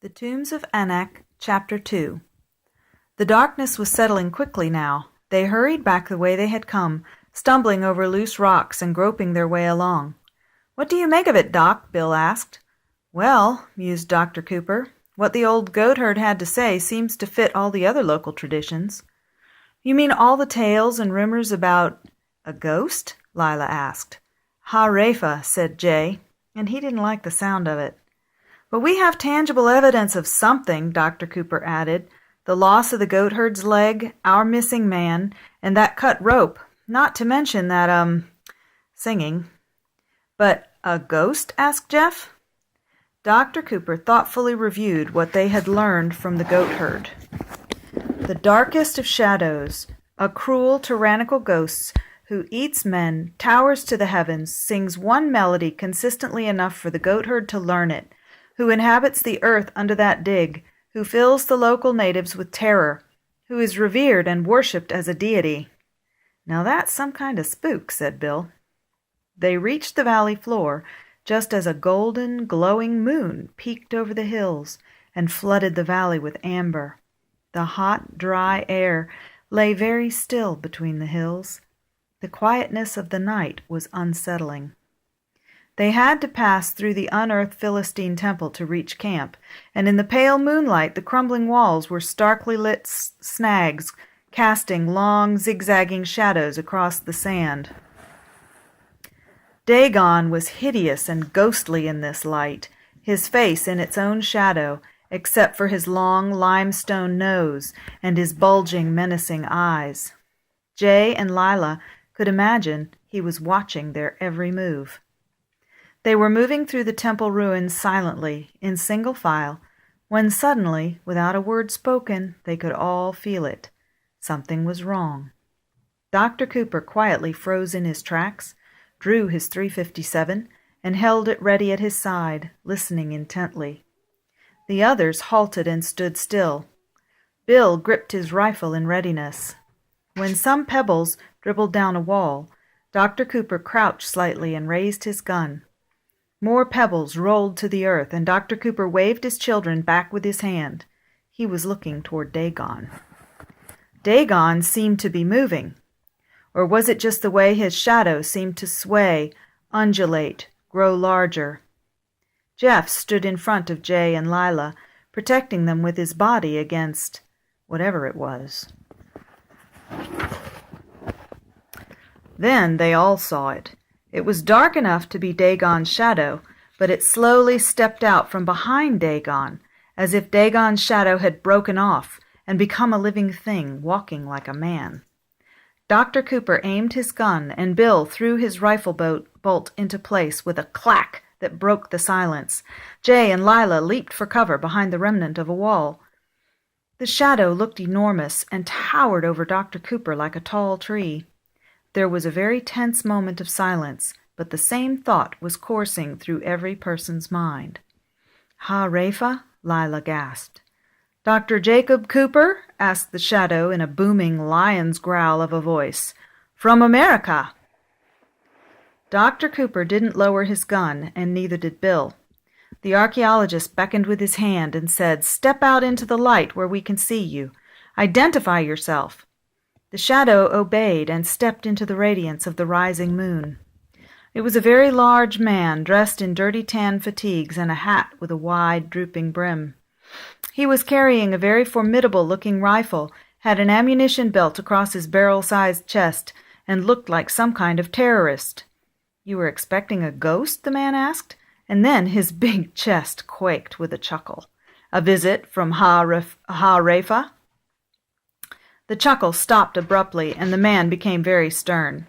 The Tombs of Anak, Chapter 2. The darkness was settling quickly now. They hurried back the way they had come, stumbling over loose rocks and groping their way along. "What do you make of it, Doc?" Bill asked. "Well," mused Dr. Cooper, "what the old goatherd had to say seems to fit all the other local traditions." "You mean all the tales and rumors about a ghost?" Lila asked. "Ha Rafa," said Jay, and he didn't like the sound of it. "But we have tangible evidence of something," Dr. Cooper added. "The loss of the goatherd's leg, our missing man, and that cut rope, not to mention that, singing." "But a ghost?" asked Jeff. Dr. Cooper thoughtfully reviewed what they had learned from the goatherd. The darkest of shadows, a cruel, tyrannical ghost who eats men, towers to the heavens, sings one melody consistently enough for the goatherd to learn it, who inhabits the earth under that dig, who fills the local natives with terror, who is revered and worshipped as a deity. "Now that's some kind of spook," said Bill. They reached the valley floor just as a golden, glowing moon peeked over the hills and flooded the valley with amber. The hot, dry air lay very still between the hills. The quietness of the night was unsettling. They had to pass through the unearthed Philistine temple to reach camp, and in the pale moonlight the crumbling walls were starkly lit snags, casting long, zigzagging shadows across the sand. Dagon was hideous and ghostly in this light, his face in its own shadow, except for his long limestone nose and his bulging, menacing eyes. Jay and Lila could imagine he was watching their every move. They were moving through the temple ruins silently, in single file, when suddenly, without a word spoken, they could all feel it. Something was wrong. Dr. Cooper quietly froze in his tracks, drew his .357, and held it ready at his side, listening intently. The others halted and stood still. Bill gripped his rifle in readiness. When some pebbles dribbled down a wall, Dr. Cooper crouched slightly and raised his gun. More pebbles rolled to the earth, and Dr. Cooper waved his children back with his hand. He was looking toward Dagon. Dagon seemed to be moving. Or was it just the way his shadow seemed to sway, undulate, grow larger? Jeff stood in front of Jay and Lila, protecting them with his body against whatever it was. Then they all saw it. It was dark enough to be Dagon's shadow, but it slowly stepped out from behind Dagon, as if Dagon's shadow had broken off and become a living thing, walking like a man. Dr. Cooper aimed his gun, and Bill threw his rifle bolt into place with a clack that broke the silence. Jay and Lila leaped for cover behind the remnant of a wall. The shadow looked enormous and towered over Dr. Cooper like a tall tree. There was a very tense moment of silence, but the same thought was coursing through every person's mind. "Ha Rafa?" Lila gasped. "Dr. Jacob Cooper?" asked the shadow in a booming lion's growl of a voice. "From America." Dr. Cooper didn't lower his gun, and neither did Bill. The archaeologist beckoned with his hand and said, "Step out into the light where we can see you. Identify yourself." The shadow obeyed and stepped into the radiance of the rising moon. It was a very large man, dressed in dirty tan fatigues and a hat with a wide, drooping brim. He was carrying a very formidable-looking rifle, had an ammunition belt across his barrel-sized chest, and looked like some kind of terrorist. "You were expecting a ghost?" the man asked, and then his big chest quaked with a chuckle. "A visit from Ha Rafa?" The chuckle stopped abruptly, and the man became very stern.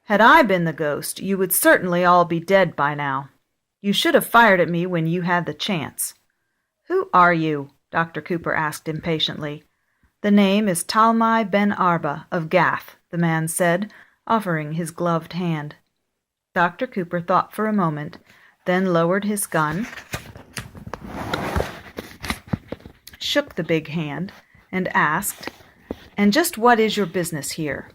"Had I been the ghost, you would certainly all be dead by now. You should have fired at me when you had the chance." "Who are you?" Dr. Cooper asked impatiently. "The name is Talmai Ben Arba of Gath," the man said, offering his gloved hand. Dr. Cooper thought for a moment, then lowered his gun, shook the big hand, and asked, "And just what is your business here?"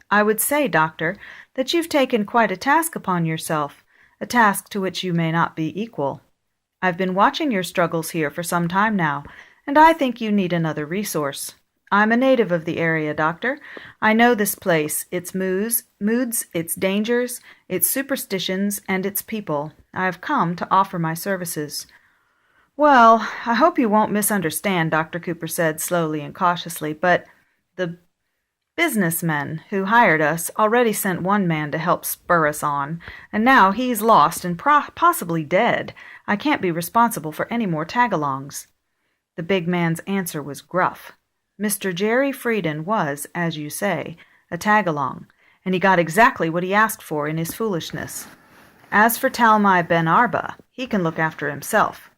"I would say, Doctor, that you've taken quite a task upon yourself, a task to which you may not be equal." I've been watching your struggles here for some time now, and I think you need another resource. I'm a native of the area, Doctor. I know this place, its moods, its dangers, its superstitions, and its people. I have come to offer my services." "Well, I hope you won't misunderstand," Dr. Cooper said slowly and cautiously, "but the businessmen who hired us already sent one man to help spur us on, and now he's lost and possibly dead. I can't be responsible for any more tag-alongs." The big man's answer was gruff. Mr. Jerry Frieden was, as you say, a tag-along, and he got exactly what he asked for in his foolishness. As for Talmai Ben Arba, he can look after himself.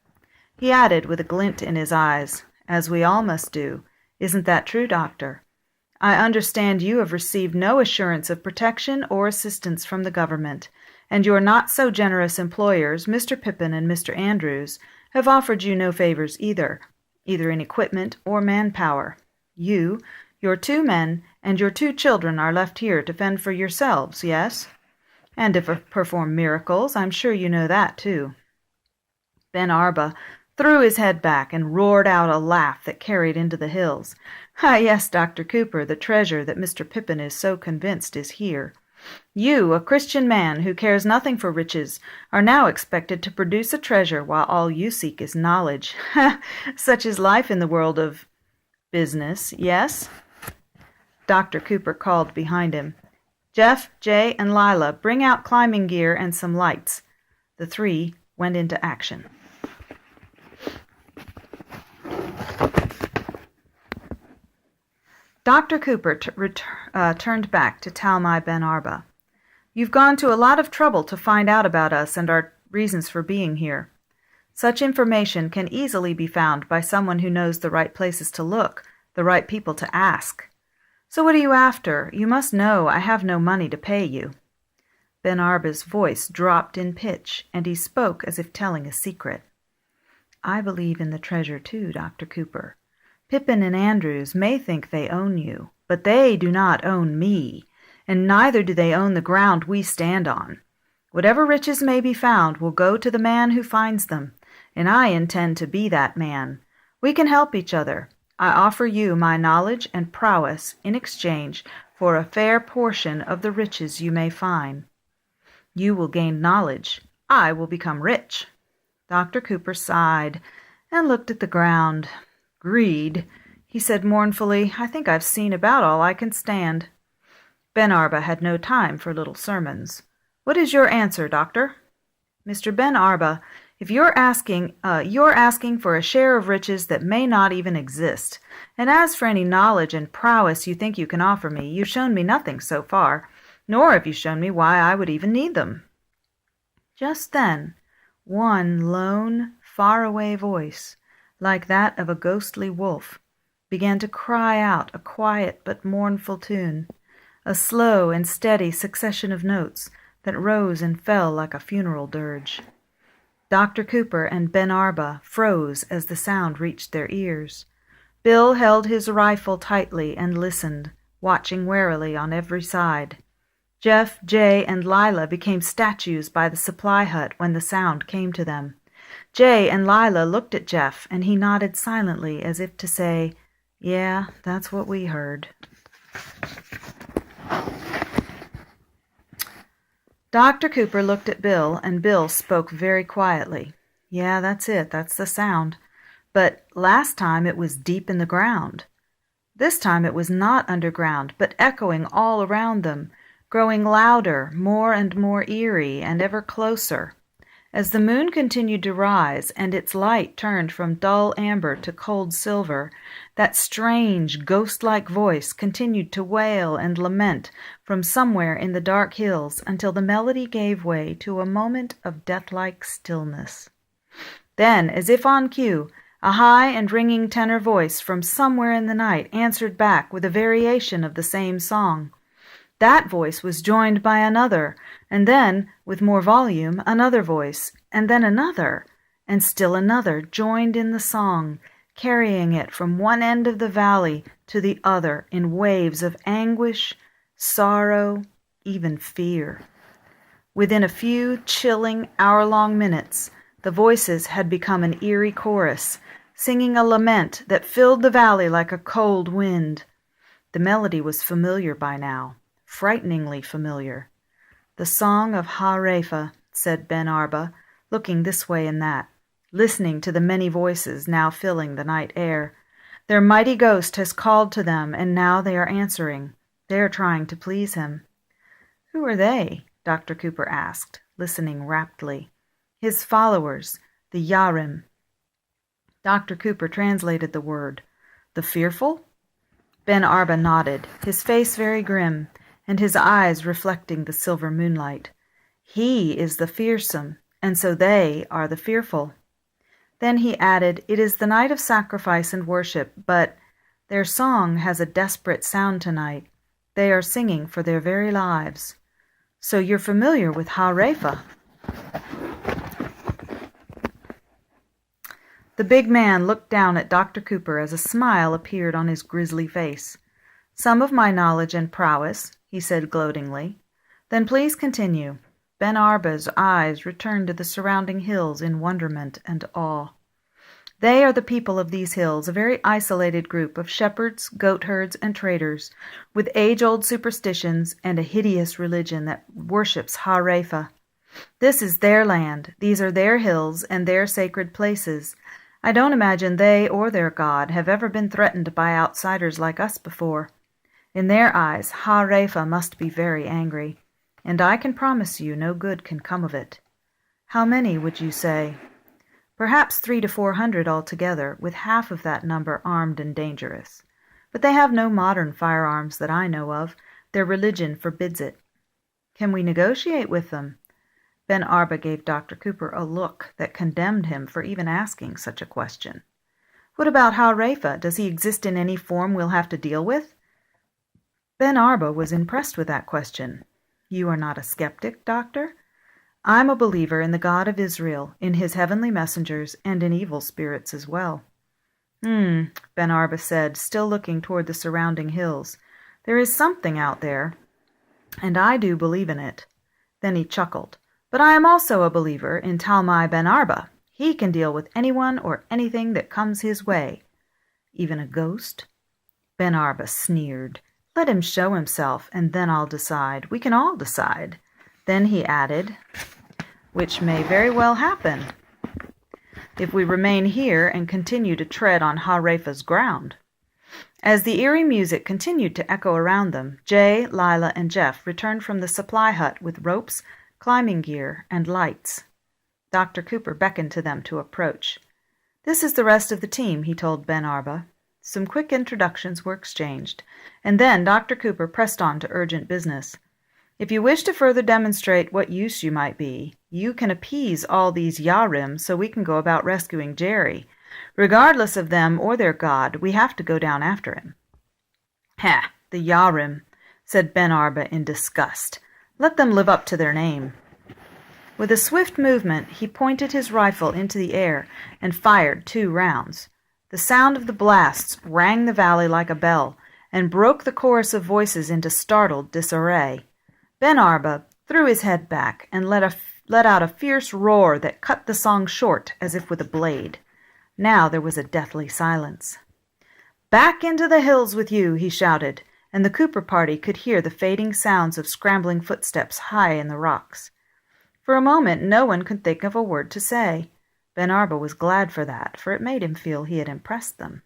He added with a glint in his eyes, "As we all must do. Isn't that true, Doctor? I understand you have received no assurance of protection or assistance from the government, and your not-so-generous employers, Mr. Pippin and Mr. Andrews, have offered you no favors either in equipment or manpower. You, your 2 men, and your 2 children are left here to fend for yourselves, yes? And to perform miracles, I'm sure you know that, too." Ben Arba threw his head back and roared out a laugh that carried into the hills. "Ah, yes, Dr. Cooper, the treasure that Mr. Pippin is so convinced is here. You, a Christian man who cares nothing for riches, are now expected to produce a treasure while all you seek is knowledge. Such is life in the world of business, yes?" Dr. Cooper called behind him, "Jeff, Jay, and Lila, bring out climbing gear and some lights." The 3 went into action. Dr. Cooper turned back to Talmai Ben Arba. "You've gone to a lot of trouble to find out about us and our reasons for being here. Such information can easily be found by someone who knows the right places to look, the right people to ask. So what are you after? You must know I have no money to pay you." Ben Arba's voice dropped in pitch, and he spoke as if telling a secret. "I believe in the treasure too, Dr. Cooper. Pippin and Andrews may think they own you, but they do not own me, and neither do they own the ground we stand on. Whatever riches may be found will go to the man who finds them, and I intend to be that man. We can help each other. I offer you my knowledge and prowess in exchange for a fair portion of the riches you may find. You will gain knowledge. I will become rich." Dr. Cooper sighed and looked at the ground. "Greed," he said mournfully. "I think I've seen about all I can stand." Ben Arba had no time for little sermons. "What is your answer, Doctor?" "Mr. Ben Arba, if you're asking for a share of riches that may not even exist. And as for any knowledge and prowess you think you can offer me, you've shown me nothing so far, nor have you shown me why I would even need them." Just then, one lone, far-away voice, like that of a ghostly wolf, began to cry out a quiet but mournful tune, a slow and steady succession of notes that rose and fell like a funeral dirge. Dr. Cooper and Ben Arba froze as the sound reached their ears. Bill held his rifle tightly and listened, watching warily on every side. Jeff, Jay, and Lila became statues by the supply hut when the sound came to them. Jay and Lila looked at Jeff, and he nodded silently as if to say, "Yeah, that's what we heard." Dr. Cooper looked at Bill, and Bill spoke very quietly. "Yeah, that's it. That's the sound. But last time it was deep in the ground. This time it was not underground, but echoing all around them, growing louder, more and more eerie, and ever closer. As the moon continued to rise, and its light turned from dull amber to cold silver, that strange, ghost-like voice continued to wail and lament from somewhere in the dark hills until the melody gave way to a moment of death-like stillness. Then, as if on cue, a high and ringing tenor voice from somewhere in the night answered back with a variation of the same song. That voice was joined by another, and then, with more volume, another voice, and then another, and still another joined in the song, carrying it from one end of the valley to the other in waves of anguish, sorrow, even fear. Within a few chilling, hour-long minutes, The voices had become an eerie chorus, singing a lament that filled the valley like a cold wind. The melody was familiar by now, frighteningly familiar. "The song of Ha-Repha," said Ben Arba, looking this way and that, listening to the many voices now filling the night air. "Their mighty ghost has called to them, and now they are answering. They are trying to please him." "Who are they?" Dr. Cooper asked, listening raptly. "His followers, the Yarim." Dr. Cooper translated the word. "The fearful?" Ben Arba nodded, his face very grim, and his eyes reflecting the silver moonlight. "He is the fearsome, and so they are the fearful." Then he added, "It is the night of sacrifice and worship, but their song has a desperate sound tonight. They are singing for their very lives." "So you're familiar with Ha-Repha?" The big man looked down at Dr. Cooper as a smile appeared on his grisly face. "Some of my knowledge and prowess," he said gloatingly. "Then please continue." Ben Arba's eyes returned to the surrounding hills in wonderment and awe. "They are the people of these hills, a very isolated group of shepherds, goatherds, and traders, with age-old superstitions and a hideous religion that worships Ha-Repha. This is their land, these are their hills and their sacred places. I don't imagine they or their god have ever been threatened by outsiders like us before. In their eyes, Ha-Repha must be very angry, and I can promise you no good can come of it." "How many, would you say?" "Perhaps 300 to 400 altogether, with half of that number armed and dangerous. But they have no modern firearms that I know of. Their religion forbids it." "Can we negotiate with them?" Ben Arba gave Dr. Cooper a look that condemned him for even asking such a question. "What about Ha-Repha? Does he exist in any form we'll have to deal with?" Ben Arba was impressed with that question. "You are not a skeptic, Doctor?" "I'm a believer in the God of Israel, in his heavenly messengers, and in evil spirits as well." Ben Arba said, still looking toward the surrounding hills. "There is something out there, and I do believe in it." Then he chuckled. "But I am also a believer in Talmai Ben Arba. He can deal with anyone or anything that comes his way." "Even a ghost?" Ben Arba sneered. "Let him show himself, and then I'll decide. We can all decide." Then he added, "Which may very well happen if we remain here and continue to tread on Ha-Repha's ground." As the eerie music continued to echo around them, Jay, Lila, and Jeff returned from the supply hut with ropes, climbing gear, and lights. Dr. Cooper beckoned to them to approach. "This is the rest of the team," he told Ben Arba. Some quick introductions were exchanged, and then Dr. Cooper pressed on to urgent business. "If you wish to further demonstrate what use you might be, you can appease all these Yarim so we can go about rescuing Jerry. Regardless of them or their god, we have to go down after him." "Ha! The Yarim," said Ben Arba in disgust. "Let them live up to their name." With a swift movement, he pointed his rifle into the air and fired 2 rounds. The sound of the blasts rang the valley like a bell and broke the chorus of voices into startled disarray. Ben Arba threw his head back and let out a fierce roar that cut the song short as if with a blade. Now there was a deathly silence. "Back into the hills with you," he shouted, and the Cooper party could hear the fading sounds of scrambling footsteps high in the rocks. For a moment no one could think of a word to say. Ben Arba was glad for that, for it made him feel he had impressed them.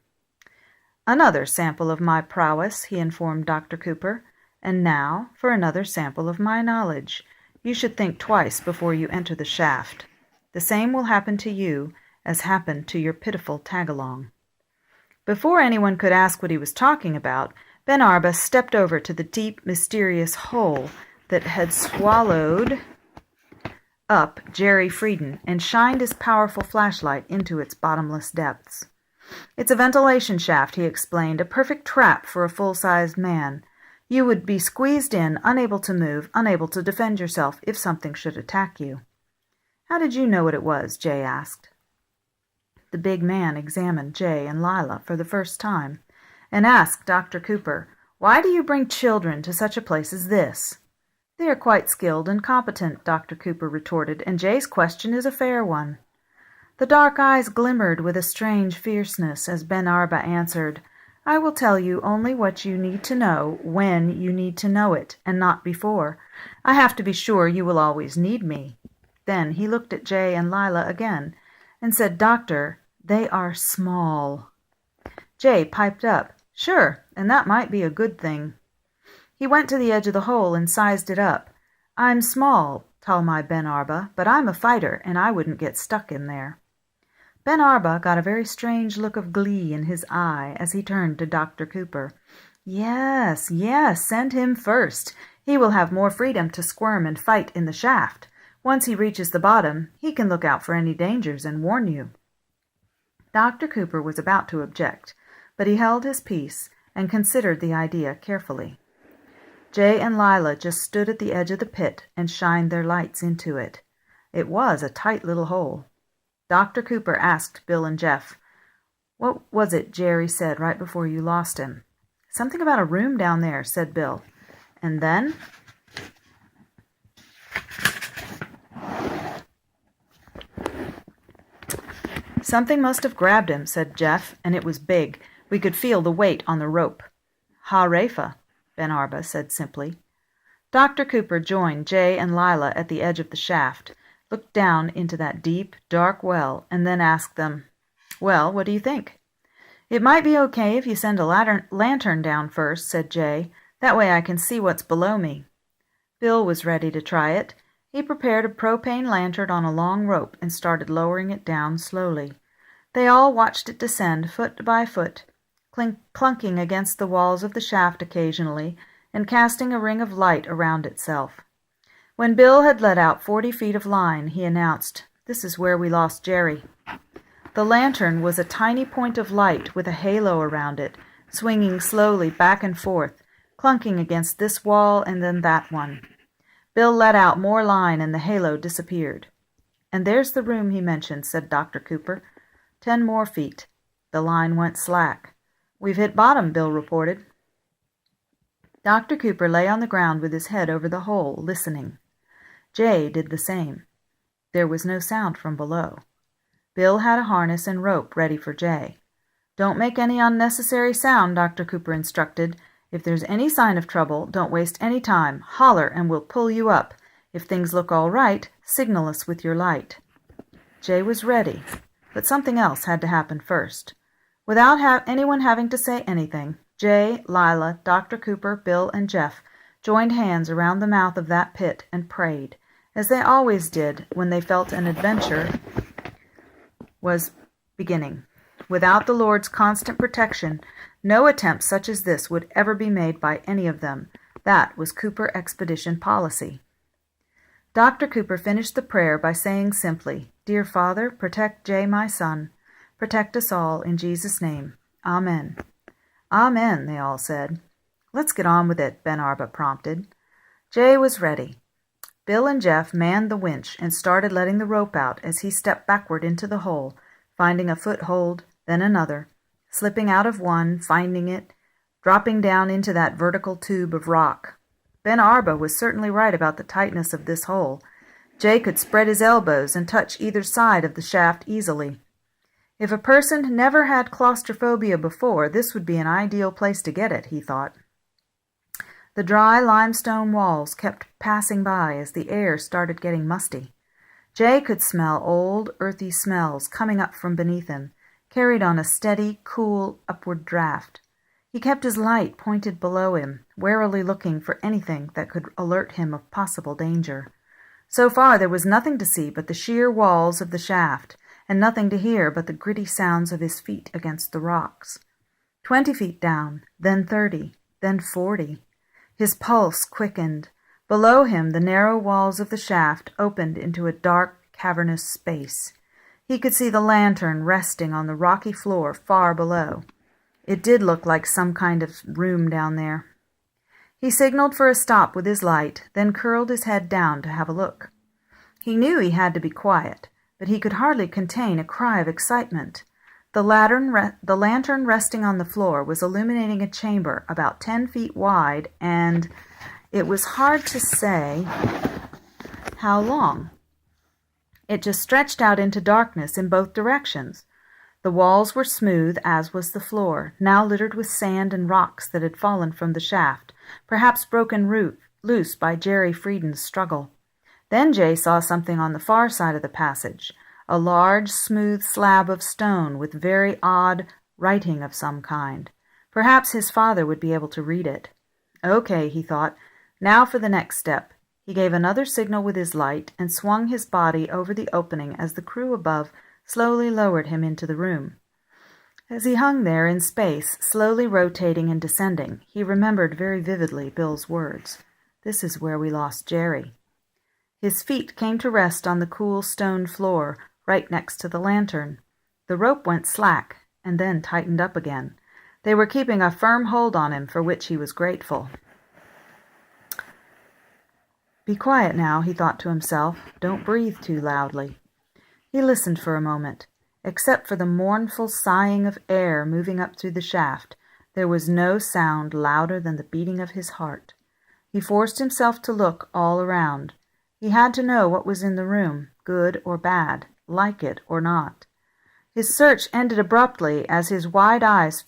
"Another sample of my prowess," he informed Dr. Cooper. "And now for another sample of my knowledge. You should think twice before you enter the shaft. The same will happen to you as happened to your pitiful tag-along." Before anyone could ask what he was talking about, Ben Arba stepped over to the deep, mysterious hole that had swallowed up Jerry Frieden and shined his powerful flashlight into its bottomless depths. "It's a ventilation shaft," he explained, "a perfect trap for a full-sized man. You would be squeezed in, unable to move, unable to defend yourself if something should attack you." "How did you know what it was?" Jay asked. The big man examined Jay and Lila for the first time and asked Dr. Cooper, "Why do you bring children to such a place as this?" "They are quite skilled and competent," Dr. Cooper retorted, "and Jay's question is a fair one." The dark eyes glimmered with a strange fierceness as Ben Arba answered, "I will tell you only what you need to know when you need to know it, and not before. I have to be sure you will always need me." Then he looked at Jay and Lila again and said, "Doctor, they are small." Jay piped up, "Sure, and that might be a good thing." He went to the edge of the hole and sized it up. "I'm small, Talmai Ben Arba, but I'm a fighter, and I wouldn't get stuck in there." Ben Arba got a very strange look of glee in his eye as he turned to Dr. Cooper. "Yes, yes, send him first. He will have more freedom to squirm and fight in the shaft. Once he reaches the bottom, he can look out for any dangers and warn you." Dr. Cooper was about to object, but he held his peace and considered the idea carefully. Jay and Lila just stood at the edge of the pit and shined their lights into it. It was a tight little hole. Dr. Cooper asked Bill and Jeff, "What was it Jerry said right before you lost him?" "Something about a room down there," said Bill. "And then?" "Something must have grabbed him," said Jeff, "and it was big. We could feel the weight on the rope." "Ha, Rafa," Ben Arba said simply. Dr. Cooper joined Jay and Lila at the edge of the shaft, looked down into that deep, dark well, and then asked them, "Well, what do you think?" "It might be okay if you send a lantern down first," said Jay. "That way I can see what's below me." Bill was ready to try it. He prepared a propane lantern on a long rope and started lowering it down slowly. They all watched it descend foot by foot, clunking against the walls of the shaft occasionally and casting a ring of light around itself. When Bill had let out 40 feet of line, he announced, "This is where we lost Jerry." The lantern was a tiny point of light with a halo around it, swinging slowly back and forth, clunking against this wall and then that one. Bill let out more line and the halo disappeared. "And there's the room he mentioned," said Dr. Cooper. 10 more feet. The line went slack. "We've hit bottom," Bill reported. Dr. Cooper lay on the ground with his head over the hole, listening. Jay did the same. There was no sound from below. Bill had a harness and rope ready for Jay. "Don't make any unnecessary sound," Dr. Cooper instructed. "If there's any sign of trouble, don't waste any time. Holler and we'll pull you up. If things look all right, signal us with your light." Jay was ready, but something else had to happen first. Without anyone having to say anything, Jay, Lila, Dr. Cooper, Bill, and Jeff joined hands around the mouth of that pit and prayed, as they always did when they felt an adventure was beginning. Without the Lord's constant protection, no attempt such as this would ever be made by any of them. That was Cooper Expedition policy. Dr. Cooper finished the prayer by saying simply, "Dear Father, protect Jay, my son. Protect us all, in Jesus' name. Amen." "Amen," they all said. "Let's get on with it," Ben Arba prompted. Jay was ready. Bill and Jeff manned the winch and started letting the rope out as he stepped backward into the hole, finding a foothold, then another, slipping out of one, finding it, dropping down into that vertical tube of rock. Ben Arba was certainly right about the tightness of this hole. Jay could spread his elbows and touch either side of the shaft easily. If a person never had claustrophobia before, this would be an ideal place to get it, he thought. The dry limestone walls kept passing by as the air started getting musty. Jay could smell old, earthy smells coming up from beneath him, carried on a steady, cool, upward draft. He kept his light pointed below him, warily looking for anything that could alert him of possible danger. So far there was nothing to see but the sheer walls of the shaft, and nothing to hear but the gritty sounds of his feet against the rocks. 20 feet down, then 30, then 40. His pulse quickened. Below him the narrow walls of the shaft opened into a dark, cavernous space. He could see the lantern resting on the rocky floor far below. It did look like some kind of room down there. He signaled for a stop with his light, then curled his head down to have a look. He knew he had to be quiet, but he could hardly contain a cry of excitement. The lantern resting on the floor was illuminating a chamber about 10 feet wide, and it was hard to say how long. It just stretched out into darkness in both directions. The walls were smooth, as was the floor, now littered with sand and rocks that had fallen from the shaft, perhaps broken loose by Jerry Frieden's struggle. Then Jay saw something on the far side of the passage, a large, smooth slab of stone with very odd writing of some kind. Perhaps his father would be able to read it. Okay, he thought. Now for the next step. He gave another signal with his light and swung his body over the opening as the crew above slowly lowered him into the room. As he hung there in space, slowly rotating and descending, he remembered very vividly Bill's words. This is where we lost Jerry. His feet came to rest on the cool stone floor right next to the lantern. The rope went slack and then tightened up again. They were keeping a firm hold on him, for which he was grateful. Be quiet now, he thought to himself. Don't breathe too loudly. He listened for a moment. Except for the mournful sighing of air moving up through the shaft, there was no sound louder than the beating of his heart. He forced himself to look all around. He had to know what was in the room, good or bad, like it or not. His search ended abruptly as his wide eyes